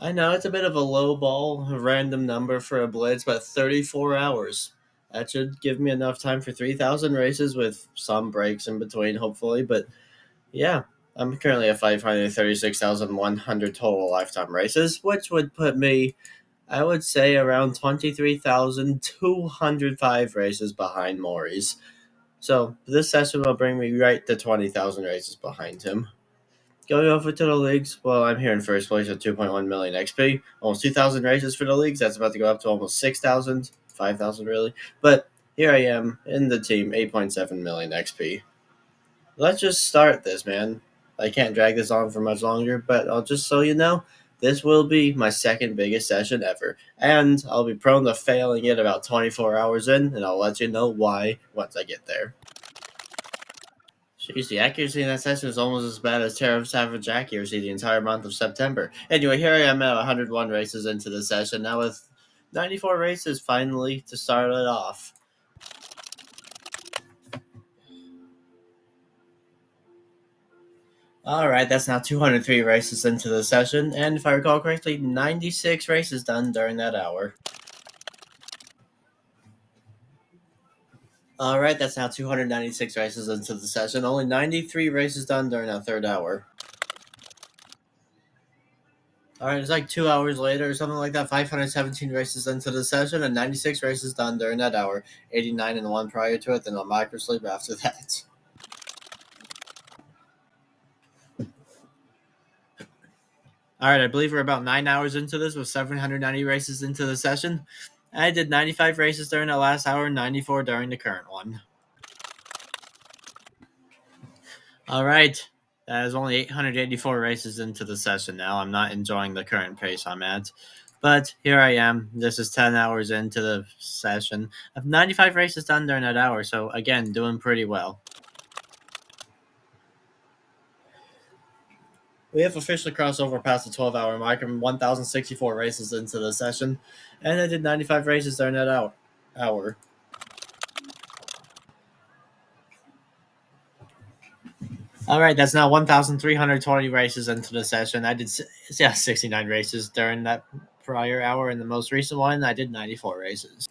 I know it's a bit of a low ball, a random number for a blitz, but 34 hours. That should give me enough time for 3,000 races with some breaks in between, hopefully. But yeah, I'm currently at 536,100 total lifetime races, which would put me, I would say, around 23,205 races behind Morries. So this session will bring me right to 20,000 races behind him. Going over to the leagues, well, I'm here in first place with 2.1 million XP. Almost 2,000 races for the leagues. That's about to go up to almost 6,000, 5,000 really. But here I am in the team, 8.7 million XP. Let's just start this, man. I can't drag this on for much longer, but I'll just so you know, this will be my second biggest session ever. And I'll be prone to failing it about 24 hours in, and I'll let you know why once I get there. Jeez, the accuracy in that session is almost as bad as Tariff's average accuracy the entire month of September. Anyway, here I am at 101 races into the session, now with 94 races finally to start it off. Alright, that's now 203 races into the session, and if I recall correctly, 96 races done during that hour. Alright, that's now 296 races into the session, only 93 races done during that third hour. Alright, it's like 2 hours later or something like that. 517 races into the session and 96 races done during that hour. 89 and 1 prior to it, then a micro sleep after that. Alright, I believe we're about 9 hours into this with 790 races into the session. I did 95 races during the last hour and 94 during the current one. Alright, that is only 884 races into the session now. I'm not enjoying the current pace I'm at. But here I am. This is 10 hours into the session. I have 95 races done during that hour, so again, doing pretty well. We have officially crossed over past the 12-hour mark. I'm 1,064 races into the session, and I did 95 races during that hour. All right, that's now 1,320 races into the session. I did 69 races during that prior hour, and the most recent one, I did 94 races.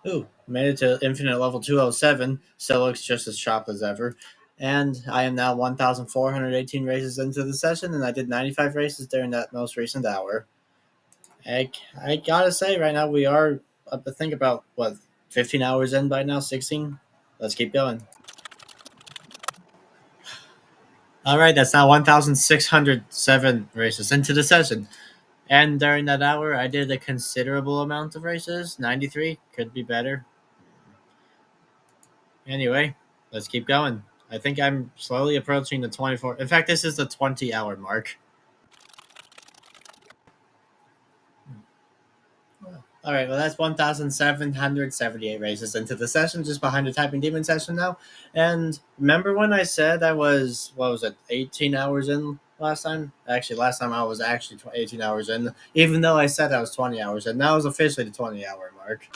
Ooh, made it to infinite level 207. Still looks just as sharp as ever. And I am now 1,418 races into the session, and I did 95 races during that most recent hour. I gotta say, right now we are up to think about, what, 15 hours in by now? 16? Let's keep going. All right, that's now 1,607 races into the session. And during that hour, I did a considerable amount of races. 93 could be better. Anyway, let's keep going. I think I'm slowly approaching the 24. In fact, this is the 20-hour mark. All right, well, that's 1,778 races into the session, just behind the Typing Demon session now. And remember when I said I was, what was it, 18 hours in last time? Actually, last time I was actually 18 hours in, even though I said I was 20 hours in. That was officially the 20-hour mark.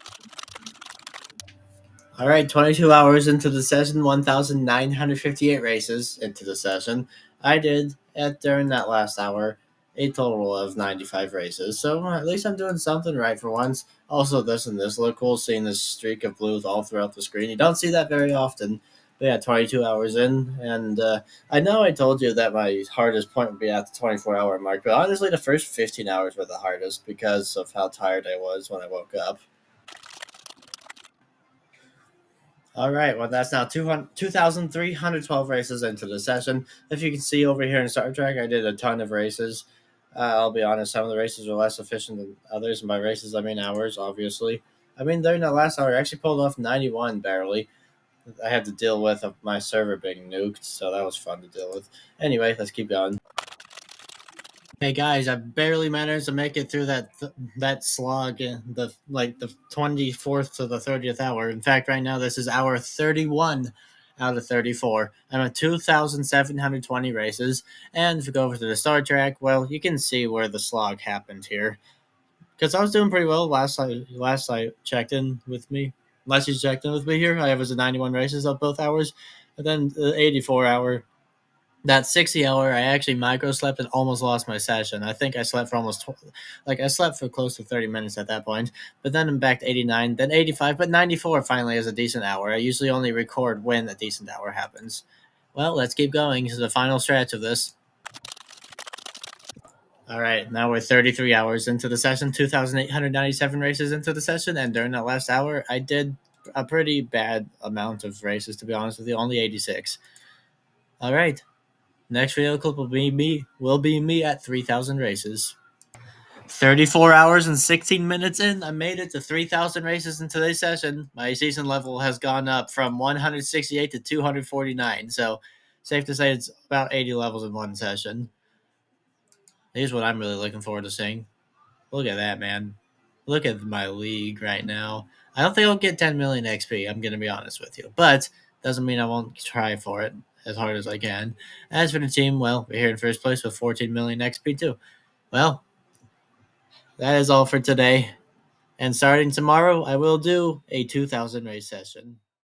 All right, 22 hours into the session, 1,958 races into the session. I did, during that last hour, a total of 95 races. So at least I'm doing something right for once. Also, this and this look cool, seeing this streak of blues all throughout the screen. You don't see that very often. But yeah, 22 hours in. And I know I told you that my hardest point would be at the 24-hour mark. But honestly, the first 15 hours were the hardest because of how tired I was when I woke up. All right, well, that's now 2,312 races into the session. If you can see over here in Star Trek, I did a ton of races. I'll be honest, some of the races were less efficient than others, and by races, I mean hours, obviously. I mean, during that last hour, I actually pulled off 91 barely. I had to deal with my server being nuked, so that was fun to deal with. Anyway, let's keep going. Hey guys, I barely managed to make it through that slog in the 24th to the 30th hour. In fact, right now this is hour 31 out of 34. I'm at 2,720 races, and if we go over to the Star Track, well, you can see where the slog happened here. Because I was doing pretty well last I checked in with me. Last you checked in with me here, I was at 91 races of both hours, and then the 84 hour That 60 hour, I actually micro slept and almost lost my session. I think I slept for I slept for close to 30 minutes at that point. But then I'm back to 89, then 85, but 94 finally is a decent hour. I usually only record when a decent hour happens. Well, let's keep going to the final stretch of this. All right, now we're 33 hours into the session, 2,897 races into the session, and during that last hour, I did a pretty bad amount of races, to be honest with you, only 86. All right, next video clip will be me at 3,000 races. 34 hours and 16 minutes in, I made it to 3,000 races in today's session. My season level has gone up from 168 to 249, so safe to say it's about 80 levels in one session. Here's what I'm really looking forward to seeing. Look at that, man. Look at my league right now. I don't think I'll get 10 million XP, I'm going to be honest with you. But doesn't mean I won't try for it as hard as I can. As for the team, well, we're here in first place with 14 million XP too. Well, that is all for today. And starting tomorrow, I will do a 2,000 race session.